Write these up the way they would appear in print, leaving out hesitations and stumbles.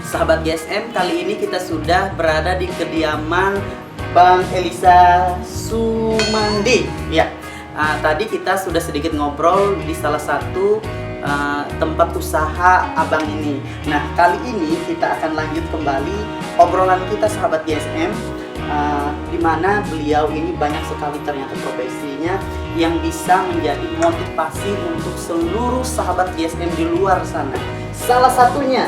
Sahabat GSM, kali ini kita sudah berada di kediaman Bang Elisa Sumandi. Ya, tadi kita sudah sedikit ngobrol di salah satu tempat usaha abang ini. Nah, kali ini kita akan lanjut kembali obrolan kita sahabat GSM, di mana beliau ini banyak sekali ternyata profesinya yang bisa menjadi motivasi untuk seluruh sahabat GSM di luar sana. Salah satunya,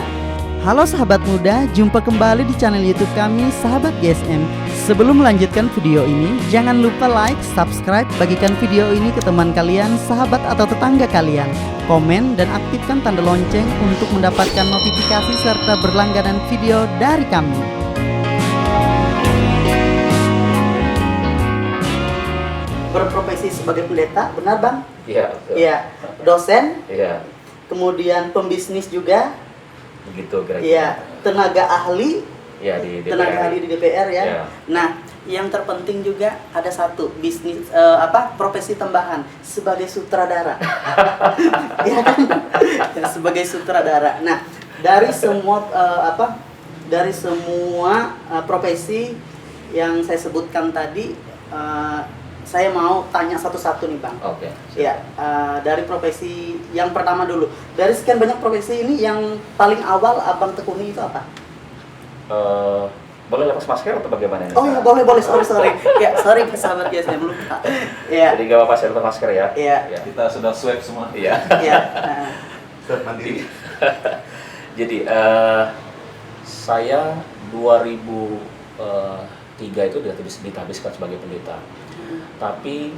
halo sahabat muda, jumpa kembali di channel YouTube kami Sahabat GSM. Sebelum melanjutkan video ini, jangan lupa like, subscribe, bagikan video ini ke teman kalian, sahabat atau tetangga kalian. Komen dan aktifkan tanda lonceng untuk mendapatkan notifikasi serta berlangganan video dari kami. Berprofesi sebagai pendeta, benar Bang? Iya, betul. Iya. Dosen? Iya. Kemudian pembisnis juga? Begitu kira-kira. Iya. Tenaga ahli? Iya, di DPR. Tenaga ahli di DPR ya. Iya. Nah, yang terpenting juga ada satu bisnis profesi tambahan sebagai sutradara. Ya kan? Sebagai sutradara. Nah, dari semua profesi yang saya sebutkan tadi, saya mau tanya satu-satu nih Bang. Oke. Ya, dari profesi yang pertama dulu. Dari sekian banyak profesi ini, yang paling awal Abang tekuni itu apa? Boleh lepas masker atau bagaimana ini? Oh ya, boleh, sorry. Ya, sorry sahabat ya, saya lupa. Ya. Jadi gak apa-apa saya lepas masker ya. Iya. Ya. Kita sudah swab semua. Iya. Iya. Swab mandiri. Jadi saya 2003 itu ditabiskan sebagai pendeta. Tapi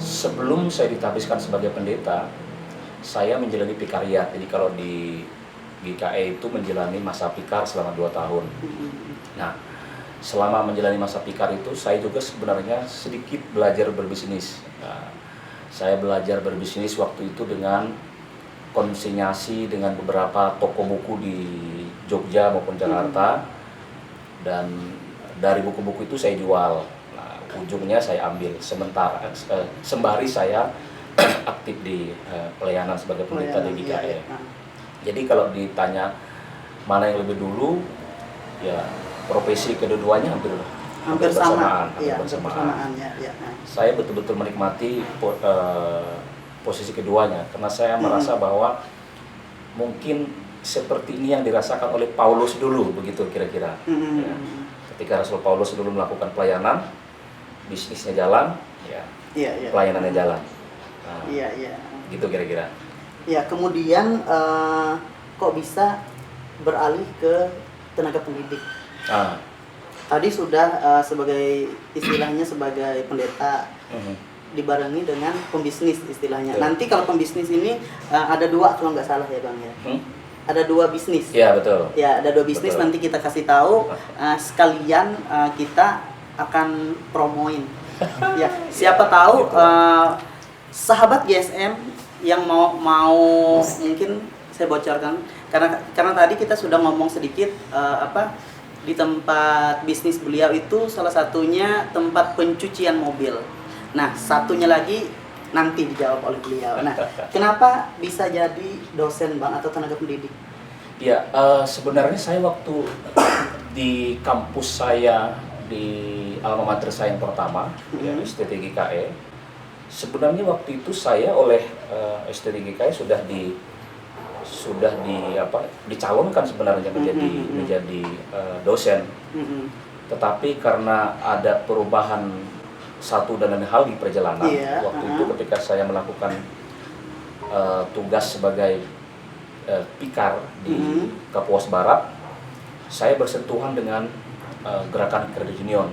sebelum saya ditabiskan sebagai pendeta, saya menjalani pikariat. Jadi kalau di GKE itu menjalani masa pikar selama 2 tahun. Nah, selama menjalani masa pikar itu, saya juga sebenarnya sedikit belajar berbisnis. Nah, saya belajar berbisnis waktu itu dengan konsinyasi dengan beberapa toko buku di Jogja maupun Jakarta. Dan dari buku-buku itu saya jual. Nah, ujungnya saya ambil sementara sembari saya aktif di pelayanan sebagai pendeta di GKE. Iya. Jadi kalau ditanya mana yang lebih dulu, ya profesi kedua-duanya hampir bersamaan. Ya. Saya betul-betul menikmati posisi keduanya karena saya merasa bahwa mungkin seperti ini yang dirasakan oleh Paulus dulu, begitu kira-kira. Ya. Ketika Rasul Paulus dulu melakukan pelayanan, bisnisnya jalan, ya, pelayanannya jalan. Nah, gitu kira-kira. Ya, kemudian kok bisa beralih ke tenaga pendidik? Tadi sudah sebagai istilahnya sebagai pendeta, dibarengi dengan pembisnis istilahnya. Nanti kalau pembisnis ini ada 2 kalau nggak salah ya Bang ya. Ada 2 bisnis. Iya, betul. Ya, ada 2 bisnis. Betul. Nanti kita kasih tahu sekalian kita akan promoin. Ya, siapa tahu sahabat GSM yang mau mungkin saya bocorkan karena tadi kita sudah ngomong sedikit di tempat bisnis beliau itu salah satunya tempat pencucian mobil. Nah, satunya lagi nanti dijawab oleh beliau. Nah, kenapa bisa jadi dosen Bang atau tenaga pendidik? Ya, sebenarnya saya waktu di kampus saya di alma mater saya yang pertama, ya, STT GKE. Sebenarnya waktu itu saya oleh STT GKE sudah dicalonkan sebenarnya menjadi dosen. Tetapi karena ada perubahan satu dan lain hal di perjalanan, waktu itu ketika saya melakukan tugas sebagai pikar di Kapuas Barat, saya bersentuhan dengan gerakan kredit union.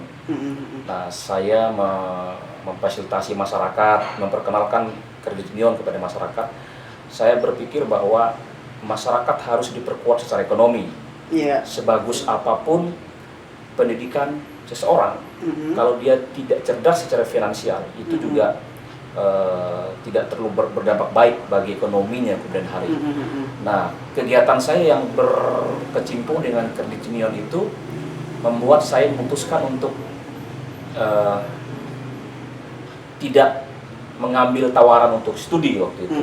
Nah, saya memfasilitasi masyarakat, memperkenalkan kredit union kepada masyarakat. Saya berpikir bahwa masyarakat harus diperkuat secara ekonomi. Sebagus apapun pendidikan seseorang, kalau dia tidak cerdas secara finansial, itu juga tidak terlalu berdampak baik bagi ekonominya kemudian hari. Nah, kegiatan saya yang berkecimpung dengan kredit union itu membuat saya memutuskan untuk tidak mengambil tawaran untuk studi waktu itu.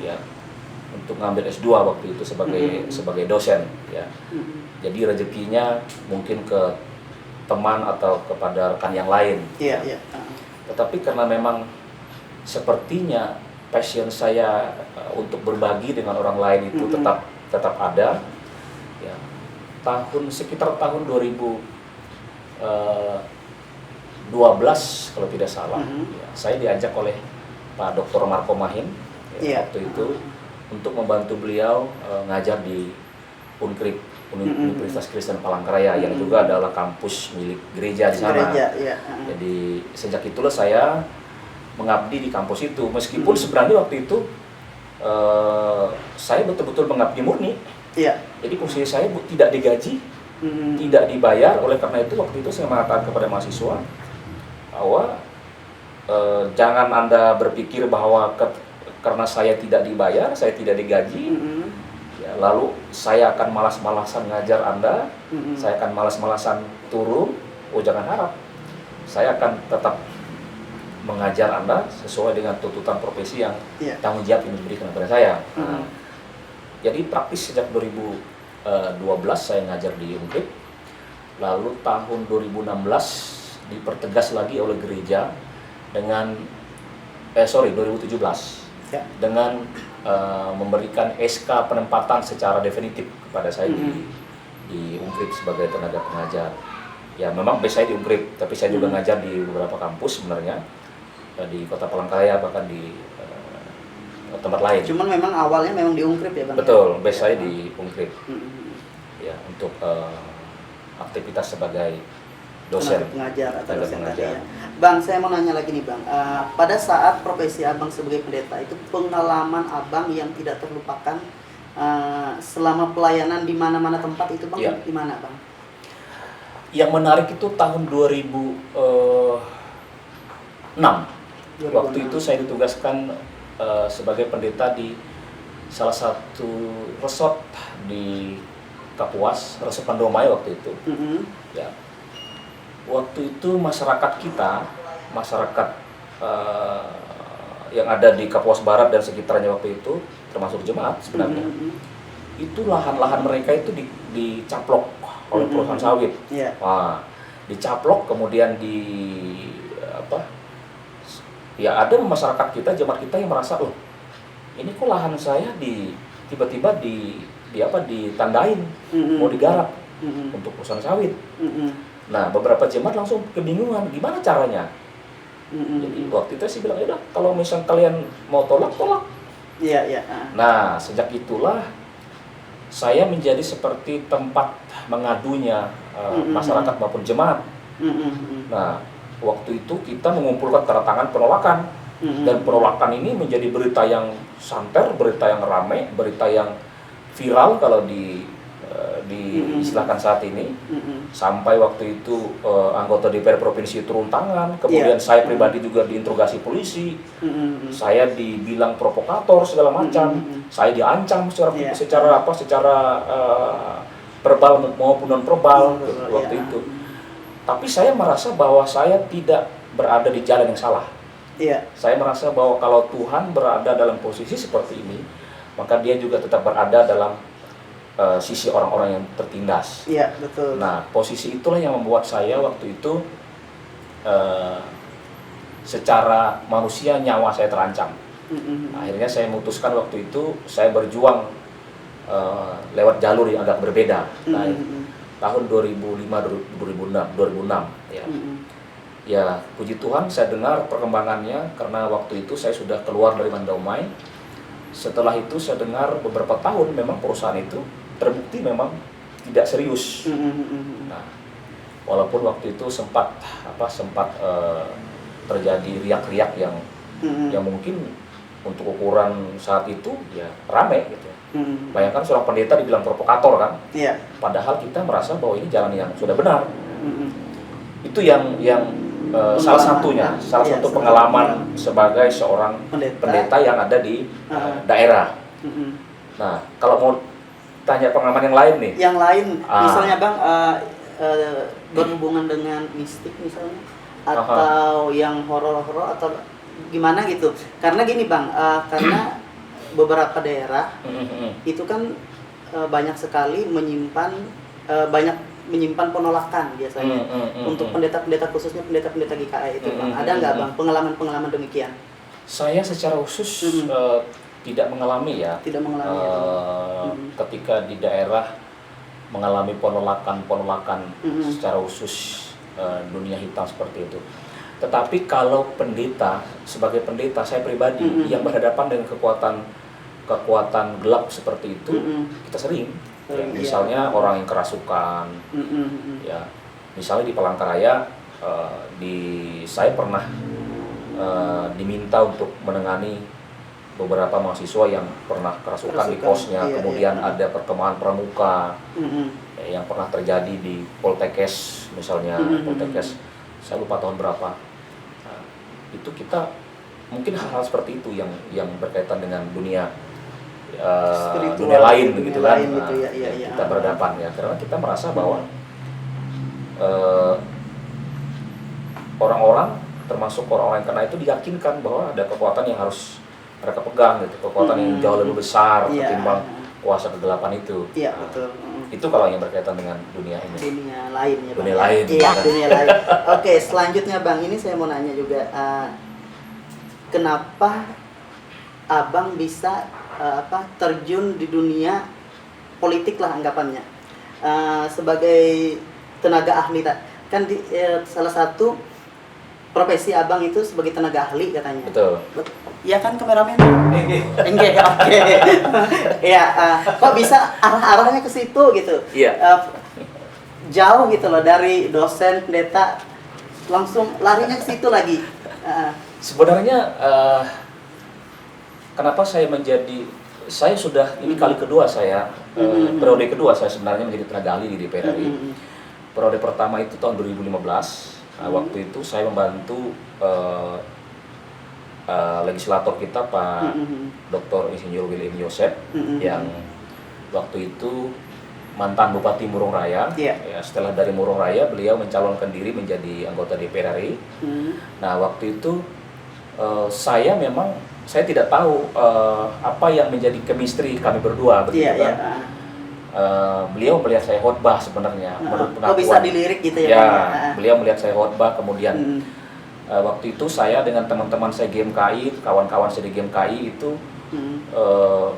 Ya. untuk ngambil S2 waktu itu sebagai dosen ya. Jadi rezekinya mungkin ke teman atau kepada rekan yang lain. Iya, iya. Tetapi karena memang sepertinya passion saya untuk berbagi dengan orang lain itu tetap ada ya. Sekitar tahun 2012 kalau tidak salah ya, saya diajak oleh Pak Dr. Marco Mahin ya, waktu itu untuk membantu beliau ngajar di Unkrip, Universitas Kristen Palangkaraya yang juga adalah kampus milik gereja di sana. Jadi sejak itulah saya mengabdi di kampus itu, meskipun sebenarnya waktu itu saya betul-betul mengabdi murni. Jadi posisi saya tidak digaji, tidak dibayar. Oleh karena itu waktu itu saya mengatakan kepada mahasiswa bahwa jangan Anda berpikir bahwa karena saya tidak dibayar, saya tidak digaji, ya, lalu saya akan malas-malasan ngajar Anda, saya akan malas-malasan turun. Oh, jangan harap. Saya akan tetap mengajar Anda sesuai dengan tuntutan profesi yang tanggung jawab yang diberikan kepada saya. Jadi praktis sejak 2012 saya ngajar di Unkrip. Lalu tahun 2016 dipertegas lagi oleh gereja dengan 2017 dengan memberikan SK penempatan secara definitif kepada saya di Unkrip sebagai tenaga pengajar. Ya memang base saya di Unkrip, tapi saya juga ngajar di beberapa kampus sebenarnya, di Kota Palangkaraya bahkan di tempat lain. Cuman memang awalnya memang di Unkrip ya Bang? Betul, base saya di Unkrip. Ya untuk aktivitas sebagai dosen, pengajar atau dosen tadi ya. Bang, saya mau nanya lagi nih Bang, pada saat profesi Abang sebagai pendeta itu pengalaman Abang yang tidak terlupakan selama pelayanan di mana-mana tempat itu Bang, di mana Bang? Yang menarik itu tahun 2006. Waktu itu saya ditugaskan sebagai pendeta di salah satu resort di Kapuas, Resort Pandomai waktu itu. Ya. Waktu itu masyarakat kita, yang ada di Kapuas Barat dan sekitarnya waktu itu, termasuk jemaat sebenarnya, itu lahan-lahan mereka itu dicaplok oleh perusahaan sawit. Wah, dicaplok kemudian ada masyarakat kita, jemaat kita yang merasa, loh, ini kok lahan saya tiba-tiba ditandain mau digarap untuk perusahaan sawit. Nah, beberapa jemaat langsung kebingungan, gimana caranya? Jadi waktu itu saya bilang, ya udah, kalau misalnya kalian mau tolak. Nah, sejak itulah saya menjadi seperti tempat mengadunya masyarakat maupun jemaat. Nah, waktu itu kita mengumpulkan tanda tangan penolakan, dan penolakan ini menjadi berita yang santer, berita yang ramai, berita yang viral kalau diistilahkan saat ini. Sampai waktu itu anggota DPR provinsi turun tangan, kemudian saya pribadi juga diinterogasi polisi, saya dibilang provokator segala macam, saya diancam secara verbal maupun non verbal waktu itu. Tapi saya merasa bahwa saya tidak berada di jalan yang salah. Saya merasa bahwa kalau Tuhan berada dalam posisi seperti ini, maka Dia juga tetap berada dalam sisi orang-orang yang tertindas. Betul. Nah, posisi itulah yang membuat saya waktu itu secara manusia nyawa saya terancam. Akhirnya saya memutuskan waktu itu saya berjuang lewat jalur yang agak berbeda. Nah, tahun 2005-2006 ya. Ya, puji Tuhan saya dengar perkembangannya karena waktu itu saya sudah keluar dari Mandaumai. Setelah itu saya dengar beberapa tahun memang perusahaan itu terbukti memang tidak serius. Nah, walaupun waktu itu sempat terjadi riak-riak yang mungkin untuk ukuran saat itu ya ramai gitu. Bayangkan seorang pendeta dibilang provokator kan? Padahal kita merasa bahwa ini jalan yang sudah benar. Itu yang salah satu pengalaman sebagai seorang pendeta yang ada di daerah. Nah, kalau mau tanya pengalaman yang lain nih. Yang lain, misalnya Bang, berhubungan dengan mistik misalnya, atau yang horor-horor atau gimana gitu. Karena gini Bang, karena beberapa daerah Mm-mm. itu kan banyak sekali banyak menyimpan penolakan biasanya untuk pendeta-pendeta, khususnya pendeta-pendeta GKI itu, Bang. Ada nggak, Bang, pengalaman-pengalaman demikian? Saya secara khusus tidak mengalami ya. Tidak mengalami ya, Bang. Ketika di daerah mengalami penolakan secara khusus dunia hitam seperti itu. Tetapi kalau pendeta, sebagai pendeta saya pribadi yang berhadapan dengan kekuatan gelap seperti itu, kita sering. Ya, misalnya orang yang kerasukan, ya, misalnya di Palangkaraya, saya pernah diminta untuk menangani beberapa mahasiswa yang pernah kerasukan di kosnya, kemudian ada perkemahan pramuka yang pernah terjadi di Poltekkes misalnya, Poltekkes, saya lupa tahun berapa. Nah, itu kita mungkin hal-hal seperti itu yang berkaitan dengan dunia dunia lain begitu kan. Nah, kita berhadapan ya, karena kita merasa bahwa orang-orang, termasuk orang-orang yang kena itu, diyakinkan bahwa ada kekuatan yang harus mereka pegang gitu, kekuatan yang jauh lebih besar ketimbang kuasa kegelapan itu. Iya, Nah, betul. itu kalau yang berkaitan dengan dunia ini. Dunia lain ya, Bang. Dunia lain. Iya, dunia lain. Oke, selanjutnya, Bang, ini saya mau nanya juga, kenapa Abang bisa terjun di dunia politik lah anggapannya, sebagai tenaga ahli kan salah satu profesi Abang itu sebagai tenaga ahli katanya. Betul. Iya kan, kameramen? Enggak, oke. Ya, kok bisa arah-arahnya ke situ gitu? Iya. Jauh gitu loh dari dosen pendeta, langsung larinya ke situ lagi. Sebenarnya kenapa saya sudah ini kali kedua saya, periode kedua saya sebenarnya menjadi tenaga ahli di DPR RI. Periode pertama itu tahun 2015. Waktu itu saya membantu legislator kita Pak Dr. Insinyur William Yosep yang waktu itu mantan Bupati Murung Raya. Ya, setelah dari Murung Raya beliau mencalonkan diri menjadi anggota DPR RI. Nah, waktu itu saya tidak tahu apa yang menjadi chemistry kami berdua begitu kan. Beliau melihat saya khotbah sebenarnya, menurut pengakuan. Kok bisa dilirik gitu ya? Ya, beliau melihat saya khotbah, kemudian waktu itu saya dengan teman-teman saya GMKI, kawan-kawan saya di GMKI itu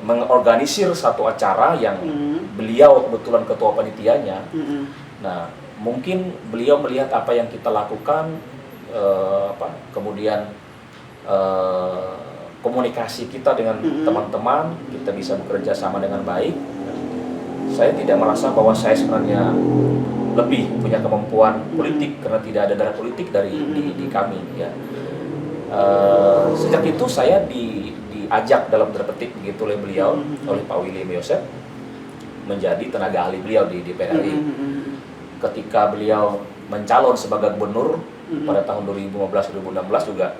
mengorganisir satu acara yang beliau kebetulan ketua panitianya. Nah, mungkin beliau melihat apa yang kita lakukan, kemudian komunikasi kita dengan teman-teman, kita bisa bekerja sama dengan baik. Saya tidak merasa bahwa saya sebenarnya lebih punya kemampuan politik karena tidak ada darah politik di kami ya. Sejak itu saya diajak dalam tanda petik begitu oleh beliau, oleh Pak William Yosep, menjadi tenaga ahli beliau di DPR RI. Ketika beliau mencalon sebagai gubernur pada tahun 2015-2016 juga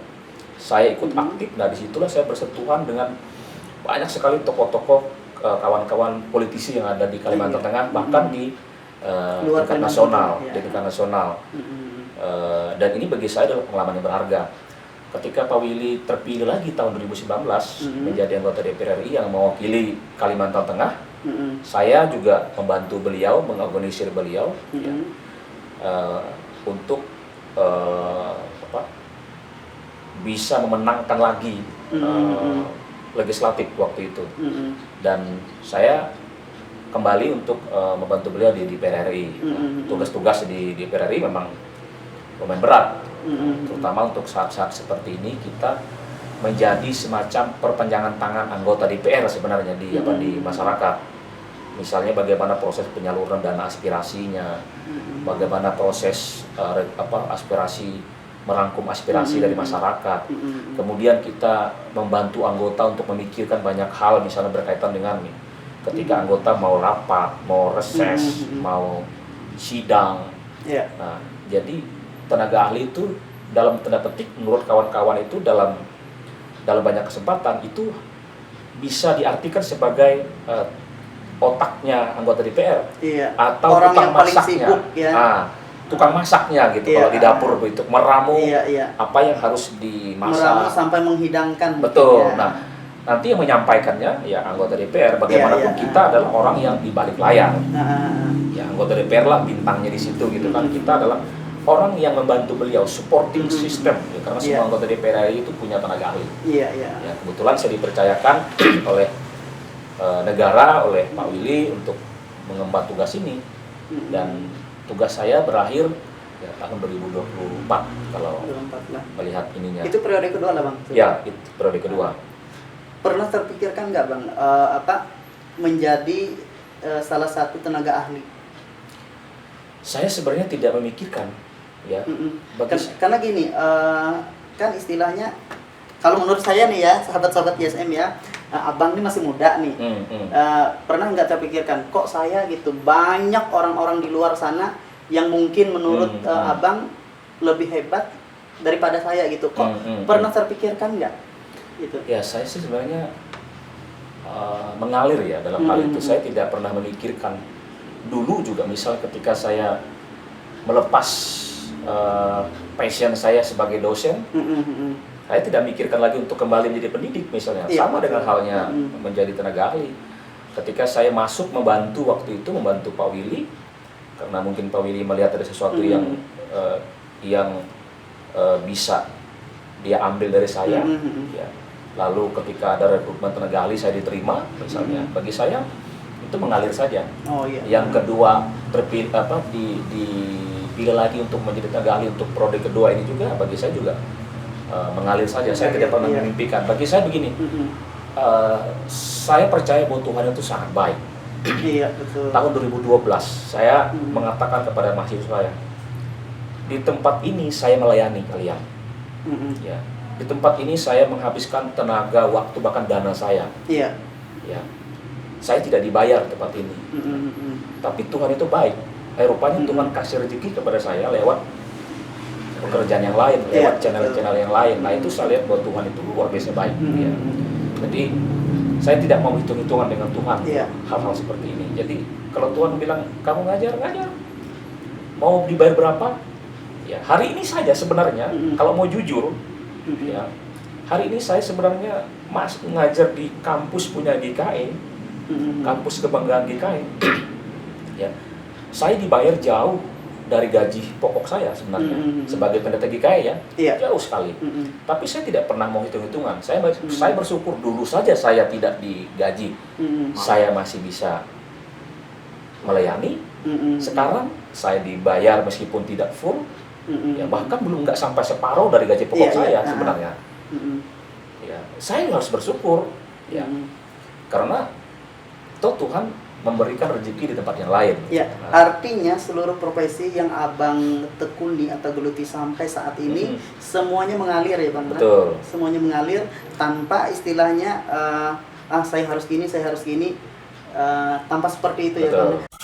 saya ikut aktif. Nah, disitulah saya bersentuhan dengan banyak sekali tokoh-tokoh, kawan-kawan politisi yang ada di Kalimantan Tengah, bahkan di tingkat nasional, di tingkat nasional. Dan ini bagi saya adalah pengalaman yang berharga. Ketika Pak Willy terpilih lagi tahun 2019 menjadi anggota DPR RI yang mewakili Kalimantan Tengah, saya juga membantu beliau, mengorganisir beliau untuk bisa memenangkan lagi legislatif waktu itu. Dan saya kembali untuk membantu beliau di DPR RI. Tugas-tugas di DPR RI memang lumayan berat, terutama untuk saat-saat seperti ini kita menjadi semacam perpanjangan tangan anggota DPR sebenarnya di masyarakat. Misalnya bagaimana proses penyaluran dana aspirasinya, bagaimana proses merangkum aspirasi dari masyarakat. Kemudian kita membantu anggota untuk memikirkan banyak hal, misalnya berkaitan dengan ketika anggota mau rapat, mau reses, mau sidang. Nah, jadi tenaga ahli itu dalam tanda petik menurut kawan-kawan itu dalam banyak kesempatan itu bisa diartikan sebagai otaknya anggota DPR atau orang tukang yang paling masaknya. sibuk ya. Tukang masaknya gitu kalau di dapur begitu, meramu apa yang harus dimasak. Meramu sampai menghidangkan. Betul. Ya. Nah, nanti yang menyampaikannya ya anggota DPR. Bagaimanapun Iya, iya. kita adalah orang yang di balik layar. Nah, Ya anggota DPR lah bintangnya di situ gitu kan. Kita adalah orang yang membantu beliau, supporting system. Ya, karena semua Iya. anggota DPR RI itu punya tenaga ahli. iya, iya. Ya, kebetulan saya dipercayakan oleh negara, oleh Pak Willy untuk mengemban tugas ini. Dan tugas saya berakhir ya, tahun 2024 kalau 24 lah. melihat ininya. Itu periode kedua lah Bang? Ya, itu periode kedua. Pernah terpikirkan nggak Bang, menjadi salah satu tenaga ahli? Saya sebenarnya tidak memikirkan, ya. Bagi Karena gini, kan istilahnya, kalau menurut saya nih ya, sahabat-sahabat ISM ya, Abang ini masih muda nih. Pernah nggak terpikirkan, kok saya gitu, banyak orang-orang di luar sana yang mungkin menurut Abang lebih hebat daripada saya gitu. Kok pernah terpikirkan nggak? Gitu. Ya, saya sih sebenarnya mengalir ya dalam hal itu. Saya tidak pernah memikirkan dulu juga, misal ketika saya melepas passion saya sebagai dosen, saya tidak mikirkan lagi untuk kembali menjadi pendidik misalnya. Iya, Sama dengan betul. halnya menjadi tenaga ahli. Ketika saya masuk membantu waktu itu, membantu Pak Willy, karena mungkin Pak Willy melihat ada sesuatu yang bisa dia ambil dari saya. Ya. Lalu ketika ada rekrutmen tenaga ahli saya diterima misalnya, bagi saya itu mengalir saja. Oh iya. Yang kedua dipilih lagi untuk menjadi tenaga ahli untuk prodi kedua ini juga bagi saya juga mengalir saja. Saya tidak pernah memimpikan. Bagi saya begini, saya percaya bahwa Tuhan itu sangat baik. Iya, betul. Tahun 2012 saya mengatakan kepada mahasiswa saya, di tempat ini saya melayani kalian. Ya. Di tempat ini saya menghabiskan tenaga, waktu, bahkan dana saya. Iya. Ya. Saya tidak dibayar di tempat ini. Tapi Tuhan itu baik. Rupanya Tuhan kasih rezeki kepada saya lewat pekerjaan yang lain, lewat channel-channel yang lain. Nah, itu saya lihat bahwa Tuhan itu luar biasa baik. Ya. Jadi saya tidak mau hitung-hitungan dengan Tuhan hal-hal seperti ini. Jadi kalau Tuhan bilang kamu ngajar, mau dibayar berapa? Ya, hari ini saja sebenarnya kalau mau jujur, ya, hari ini saya sebenarnya ngajar di kampus punya GKE, kampus kebanggaan GKE. Ya, saya dibayar jauh dari gaji pokok saya sebenarnya sebagai pendeta GKE ya, jauh sekali. Tapi saya tidak pernah mau hitung-hitungan. Saya bersyukur dulu saja saya tidak digaji, saya masih bisa melayani. Sekarang saya dibayar meskipun tidak full, ya bahkan belum nggak sampai separuh dari gaji pokok saya sebenarnya. Ya, saya harus bersyukur, ya, karena toh Tuhan memberikan rezeki di tempat yang lain. Ya, artinya seluruh profesi yang Abang tekuni atau geluti sampai saat ini semuanya mengalir ya Bang. Betul. Semuanya mengalir tanpa istilahnya saya harus gini, tanpa seperti itu. Betul. Ya Bang.